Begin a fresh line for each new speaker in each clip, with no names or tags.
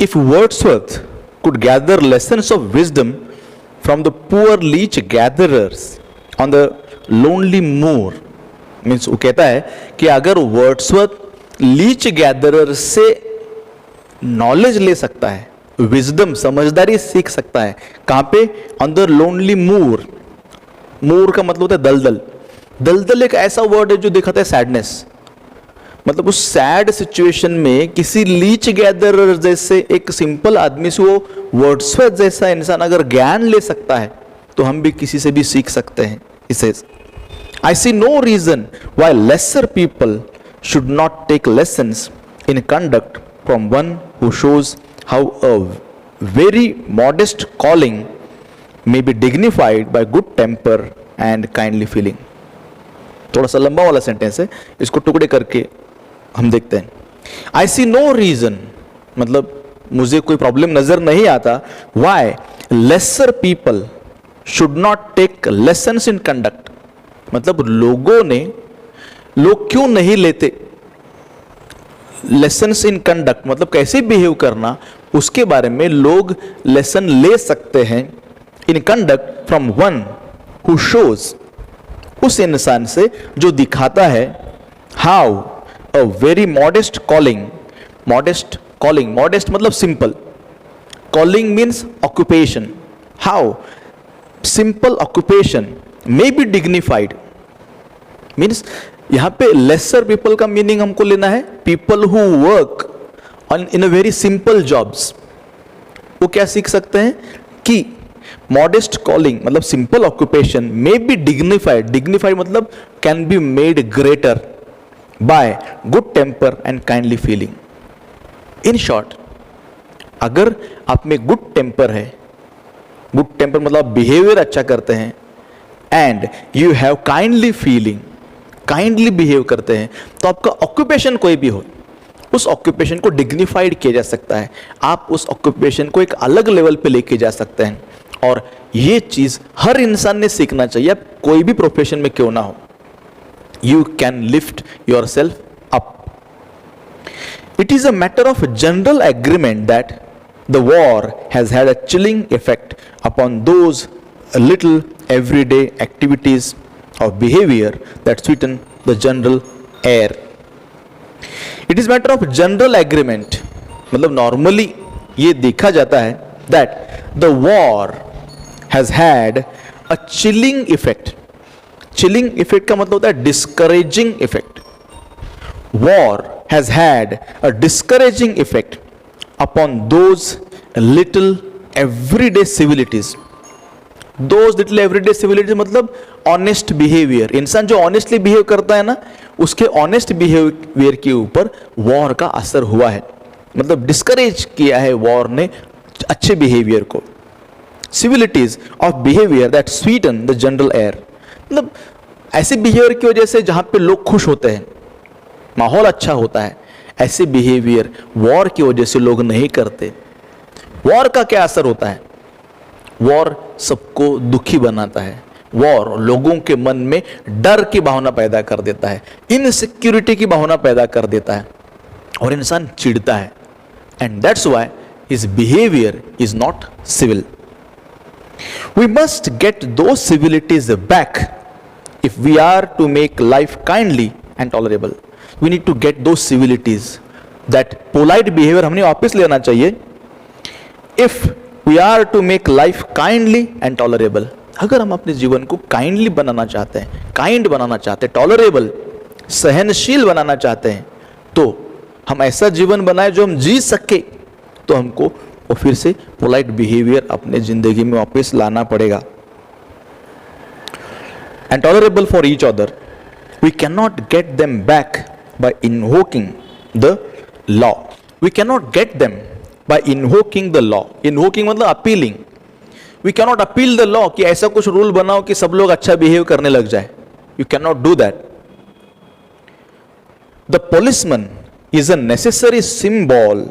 If Wordsworth could gather lessons of wisdom from the poor leech gatherers on the lonely moor, means वो कहता है कि अगर Wordsworth Leach gatherer से knowledge ले सकता है, विजडम समझदारी सीख सकता है, कहाँ पे? ऑन द लोनली मूर. मूर का मतलब होता है दलदल. दलदल एक ऐसा वर्ड है जो दिखाता है सैडनेस. मतलब उस सैड सिचुएशन में किसी लीच गैदरर जैसे एक सिंपल आदमी से वो वर्ड्सवर्थ जैसा इंसान अगर ज्ञान ले सकता है तो हम भी किसी से भी सीख सकते हैं. इसे I see no reason why lesser people should not take lessons in conduct from one who shows how a very modest calling may be dignified by good temper and kindly feeling. थोड़ा सा लंबा वाला sentence है, इसको टुकड़े करके हम देखते हैं. I see no reason, मतलब मुझे कोई प्रॉब्लम नजर नहीं आता, why lesser people should not take lessons in conduct. मतलब लोग क्यों नहीं लेते लेसन्स इन कंडक्ट, मतलब कैसे बिहेव करना, उसके बारे में लोग लेसन ले सकते हैं. In conduct from one who shows, उस इंसान से जो दिखाता है how a very modest calling. Modest मतलब simple. Calling means occupation. How simple occupation may be dignified. Means यहां पे लेसर पीपल का मीनिंग हमको लेना है people who work on in a very simple jobs. वो क्या सीख सकते हैं कि मॉडेस्ट कॉलिंग मतलब simple occupation may be dignified. Dignified मतलब can be made greater by good temper and kindly feeling. In short, अगर आप में गुड टेम्पर है, गुड टेम्पर मतलब बिहेवियर अच्छा करते हैं, and you have kindly feeling, kindly behave करते हैं, तो आपका ऑक्यूपेशन कोई भी हो, उस ऑक्यूपेशन को डिग्निफाइड किया जा सकता है. आप उस ऑक्यूपेशन को एक अलग लेवल पे लेके जा सकते हैं. और ये चीज हर इंसान ने सीखना चाहिए, आप कोई भी प्रोफेशन में क्यों ना हो. You can lift your self up. It is a matter of general agreement that the war has had a chilling effect upon those little everyday activities of behavior that sweeten the general air. It is matter of general agreement, मतलब normally ये देखा जाता है that the war has had a chilling effect. Chilling effect का मतलब होता है discouraging effect. War has had a discouraging effect upon those little everyday civilities. Those little everyday civilities मतलब ऑनेस्ट बिहेवियर. इंसान जो ऑनेस्टली बिहेव करता है ना, उसके ऑनेस्ट बिहेवियर के ऊपर वॉर का असर हुआ है. मतलब डिस्करेज किया है वॉर ने अच्छे बिहेवियर को. Civilities of behaviour that sweeten the general air, मतलब ऐसे बिहेवियर की वजह से जहां पे लोग खुश होते हैं, माहौल अच्छा होता है, ऐसे बिहेवियर वॉर की वजह से लोग नहीं करते. वॉर का क्या असर होता है? वॉर सबको दुखी बनाता है. वॉर लोगों के मन में डर की भावना पैदा कर देता है, इनसिक्योरिटी की भावना पैदा कर देता है, और इंसान चिढ़ता है. And that's why his behaviour is not civil. We must get those civilities back if we are to make life kindly and tolerable. We need to get those civilities, that polite behaviour हमने वापस लेना चाहिए if we are to make life kindly and tolerable. अगर हम अपने जीवन को kindly बनाना चाहते हैं, काइंड बनाना चाहते हैं, टॉलरेबल सहनशील बनाना चाहते हैं, तो हम ऐसा जीवन बनाए जो हम जी सके, तो हमको वो फिर से पोलाइट बिहेवियर अपने जिंदगी में वापस लाना पड़ेगा. And tolerable for each other. We can not get them back by invoking the law. We can not get them by invoking the law. Invoking मतलब appealing. We cannot appeal the law कि ऐसा कुछ rule बनाओ कि सब लोग अच्छा behave करने लग जाए. You cannot do that. The policeman is a necessary symbol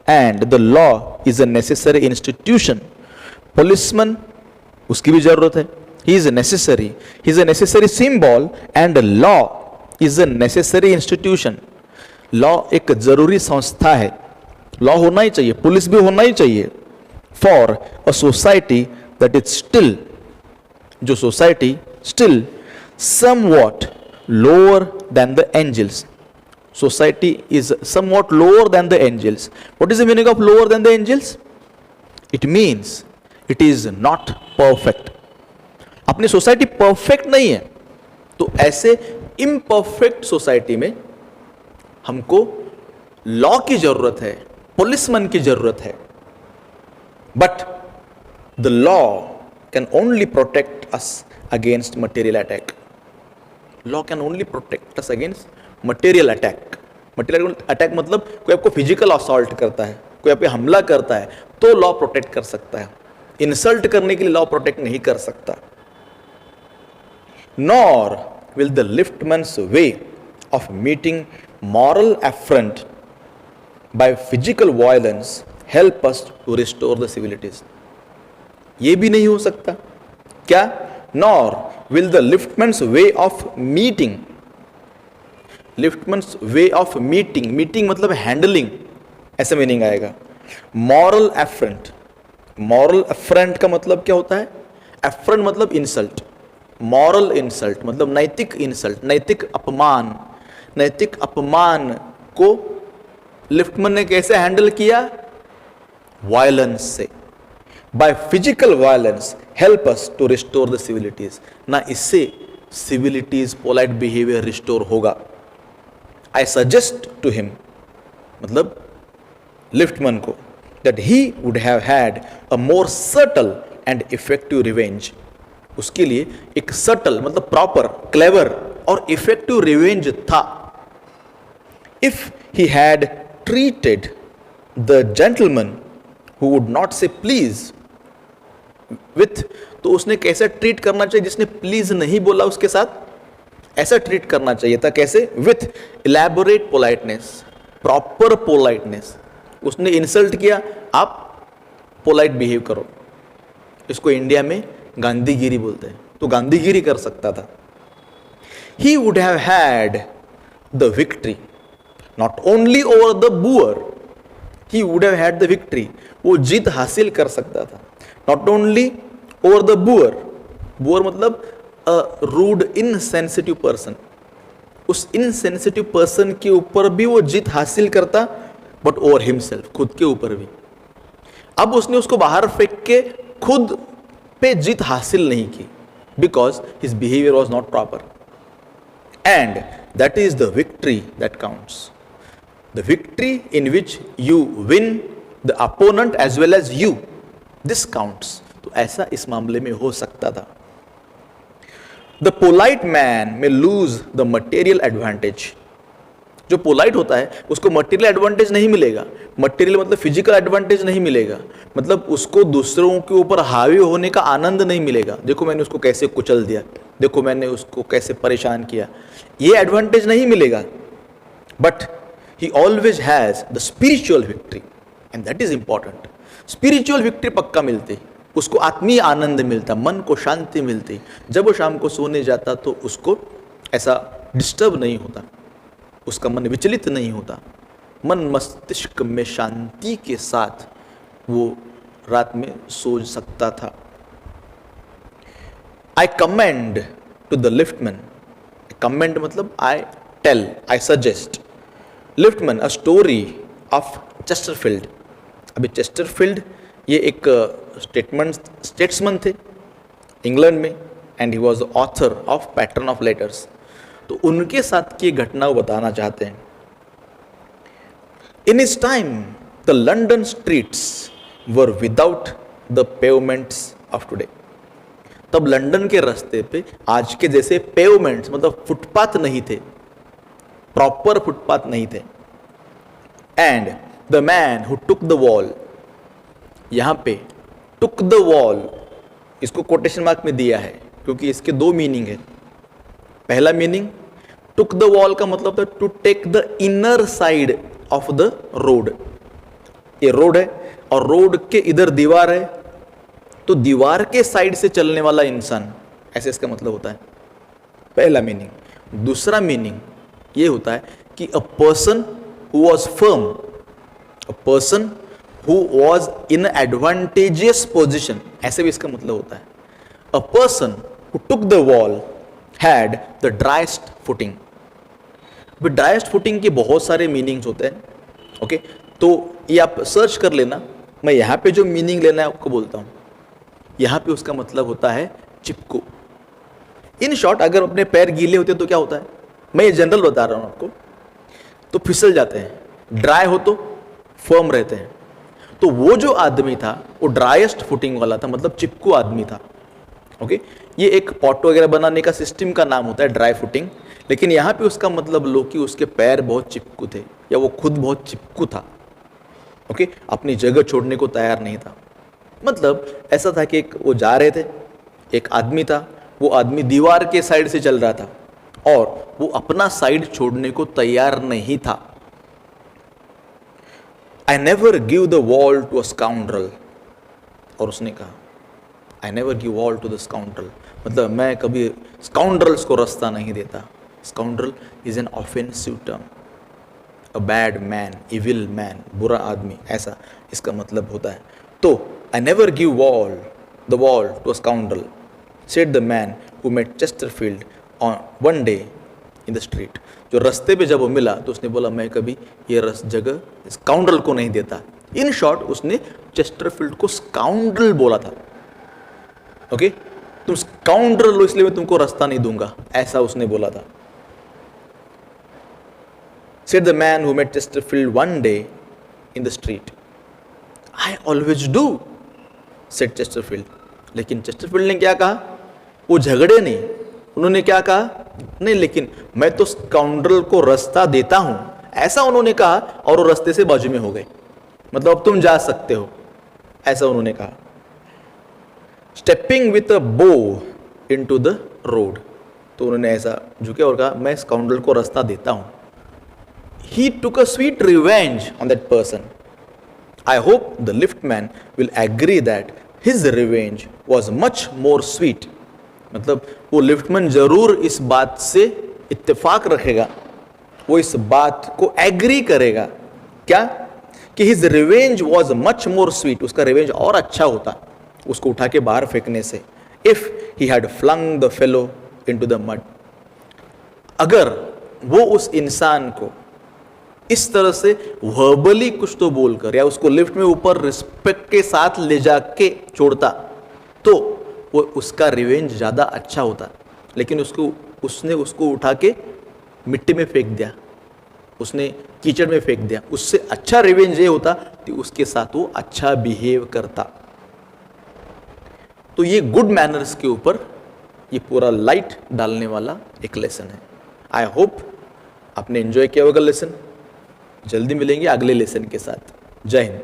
and the law is a necessary institution. Policeman उसकी भी जरूरत है. He is necessary. He is a necessary symbol and the law is a necessary institution. Law एक जरूरी संस्था है. Law होना ही चाहिए, पुलिस भी होना ही चाहिए for a society that is still, जो society still somewhat lower than the angels. Society is somewhat lower than the angels. What is the meaning of lower than the angels? It means it is not perfect. अपनी society perfect नहीं है, तो ऐसे imperfect society में हमको law की जरूरत है, पुलिसमैन की जरूरत है. But the law can only protect us against material attack. Law can only protect us against material attack. Material attack मतलब कोई आपको फिजिकल असॉल्ट करता है, कोई आप पे हमला करता है, तो लॉ प्रोटेक्ट कर सकता है. इंसल्ट करने के लिए लॉ प्रोटेक्ट नहीं कर सकता. Nor will the liftman's way of meeting moral affront by physical violence help us to restore the civilities. ये भी नहीं हो सकता. क्या? Nor will the liftman's way of meeting. Liftman's way of meeting, meeting मतलब हैंडलिंग, ऐसा meaning आएगा. Moral affront, moral affront का मतलब क्या होता है? एफ्रंट मतलब इंसल्ट, मॉरल इंसल्ट मतलब नैतिक इंसल्ट, नैतिक अपमान. नैतिक अपमान को लिफ्टमैन ने कैसे हैंडल किया? वायलेंस से. By physical violence help us to restore the civilities. ना इससे सिविलिटीज, पोलाइट बिहेवियर रिस्टोर होगा. I suggest to him, मतलब लिफ्टमैन को, that he would have had a more subtle and effective revenge. उसके लिए एक subtle मतलब proper, clever और effective revenge था. If he had treated the gentleman who would not say please with, तो उसने कैसे ट्रीट करना चाहिए जिसने प्लीज नहीं बोला उसके साथ? ऐसा ट्रीट करना चाहिए था. कैसे? With elaborate politeness, proper politeness. उसने इंसल्ट किया, आप पोलाइट बिहेव करो. इसको इंडिया में गांधीगिरी बोलते हैं. तो गांधीगिरी कर सकता था. He would have had the victory not only over the boor, he would have had the victory. वो जीत हासिल कर सकता था. Not only over the boor, boor मतलब रूड इनसेंसिटिव पर्सन, उस इनसेंसिटिव पर्सन के ऊपर भी वो जीत हासिल करता, बट ओवर हिमसेल्फ, खुद के ऊपर भी. अब उसने उसको बाहर फेंक के खुद पे जीत हासिल नहीं की, because his behaviour was not proper. And that is the victory that counts. The victory in which you win the opponent as well as you, this counts. तो ऐसा इस मामले में हो सकता था. The polite man may lose the material advantage. जो polite होता है उसको मटेरियल एडवांटेज नहीं मिलेगा. मटेरियल मतलब फिजिकल एडवांटेज नहीं मिलेगा, मतलब उसको दूसरों के ऊपर हावी होने का आनंद नहीं मिलेगा. देखो मैंने उसको कैसे कुचल दिया, देखो मैंने उसको कैसे परेशान किया, ये एडवांटेज नहीं मिलेगा. But he always has the spiritual victory and that is important. Spiritual victory पक्का मिलती, उसको आत्मीय आनंद मिलता, मन को शांति मिलती. जब वो शाम को सोने जाता तो उसको ऐसा डिस्टर्ब नहीं होता, उसका मन विचलित नहीं होता, मन मस्तिष्क में शांति के साथ वो रात में सो सकता था. I commend to the liftman. Commend मतलब I tell, I suggest liftman a story of Chesterfield. अभी चेस्टरफील्ड ये एक स्टेट्समैन थे इंग्लैंड में, and he was the author of pattern of letters. तो उनके साथ की घटना को बताना चाहते हैं. इन इस time the London streets were without the pavements of today. तब लंदन के रास्ते पे आज के जैसे पेवमेंट्स मतलब फुटपाथ नहीं थे, प्रॉपर फुटपाथ नहीं थे. And the man who took the wall, यहां पे टुक द वॉल इसको कोटेशन मार्क में दिया है क्योंकि इसके दो मीनिंग है. पहला मीनिंग, टुक द वॉल का मतलब है to take the inner side of the road. ये रोड है और रोड के इधर दीवार है, तो दीवार के साइड से चलने वाला इंसान, ऐसे इसका मतलब होता है. पहला मीनिंग. दूसरा मीनिंग ये होता है कि a person who was form a person who was in advantageous position, ऐसे भी इसका मतलब होता है। A person who took the wall had the driest footing. Driest footing के बहुत सारे मीनिंग्स होते हैं, ओके तो ये आप सर्च कर लेना। मैं यहाँ पे जो मीनिंग लेना है आपको बोलता हूँ। यहाँ पे उसका मतलब होता है चिपकू। इन शॉर्ट, अगर अपने पैर गीले होते हैं तो क्या होता है, मैं ये जनरल बता रहा हूँ आपको, तो फिसल जाते हैं। ड्राई हो तो फर्म रहते हैं। तो वो जो आदमी था वो ड्राइस्ट फुटिंग वाला था, मतलब चिपकू आदमी था। ओके ये एक पॉट वगैरह बनाने का सिस्टम का नाम होता है ड्राई फुटिंग, लेकिन यहाँ पे उसका मतलब लो कि उसके पैर बहुत चिपकू थे या वो खुद बहुत चिपकू था। ओके अपनी जगह छोड़ने को तैयार नहीं था। मतलब ऐसा था कि एक वो जा रहे थे, एक आदमी था, वो आदमी दीवार के साइड से चल रहा था और वो अपना साइड छोड़ने को तैयार नहीं था। I never give the wall to a scoundrel, और उसने कहा I never give wall to the scoundrel, मतलब मैं कभी स्काउंड्रल्स को रास्ता नहीं देता। Scoundrel is an offensive term, a bad man, evil man, बुरा आदमी, ऐसा इसका मतलब होता है। तो I never give the wall to a scoundrel, said the man who met Chesterfield on one day in the street. जो रास्ते पे जब वो मिला तो उसने बोला मैं कभी ये जगह स्काउंड्रल को नहीं देता। इन शॉर्ट उसने चेस्टरफील्ड को स्काउंड्रल बोला था। ओके तुम स्काउंड्रल हो इसलिए मैं तुमको रास्ता नहीं दूंगा, ऐसा उसने बोला था। Said the man who met Chesterfield one day in the street. I always do, said Chesterfield. लेकिन चेस्टरफील्ड ने क्या कहा, वो झगड़े नहीं, उन्होंने क्या कहा, नहीं लेकिन मैं तो स्काउंड्रल को रास्ता देता हूं, ऐसा उन्होंने कहा, और वो रास्ते से बाजू में हो गए, मतलब अब तुम जा सकते हो, ऐसा उन्होंने कहा। स्टेपिंग विथ अ बो इनटू द रोड, तो उन्होंने ऐसा झुके और कहा मैं स्काउंड्रल को रास्ता देता हूं। He took a sweet revenge on that person. I hope the liftman will agree that his revenge was much more sweet. मतलब वो लिफ्टमैन जरूर इस बात से इत्तेफाक रखेगा, वो इस बात को एग्री करेगा क्या, कि his revenge was much more sweet, उसका रिवेंज और अच्छा होता उसको उठा के बाहर फेंकने से, if he had flung the fellow into the mud. अगर वो उस इंसान को इस तरह से वर्बली कुछ तो बोलकर या उसको लिफ्ट में ऊपर रिस्पेक्ट के साथ ले जाके छोड़ता तो वो उसका रिवेंज ज़्यादा अच्छा होता, लेकिन उसने उसको उठा के मिट्टी में फेंक दिया, उसने कीचड़ में फेंक दिया। उससे अच्छा रिवेंज ये होता कि उसके साथ वो अच्छा बिहेव करता। तो ये गुड मैनर्स के ऊपर ये पूरा लाइट डालने वाला एक लेसन है। आई होप आपने एंजॉय किया होगा लेसन। जल्दी मिलेंगे अगले लेसन के साथ। जय हिंद।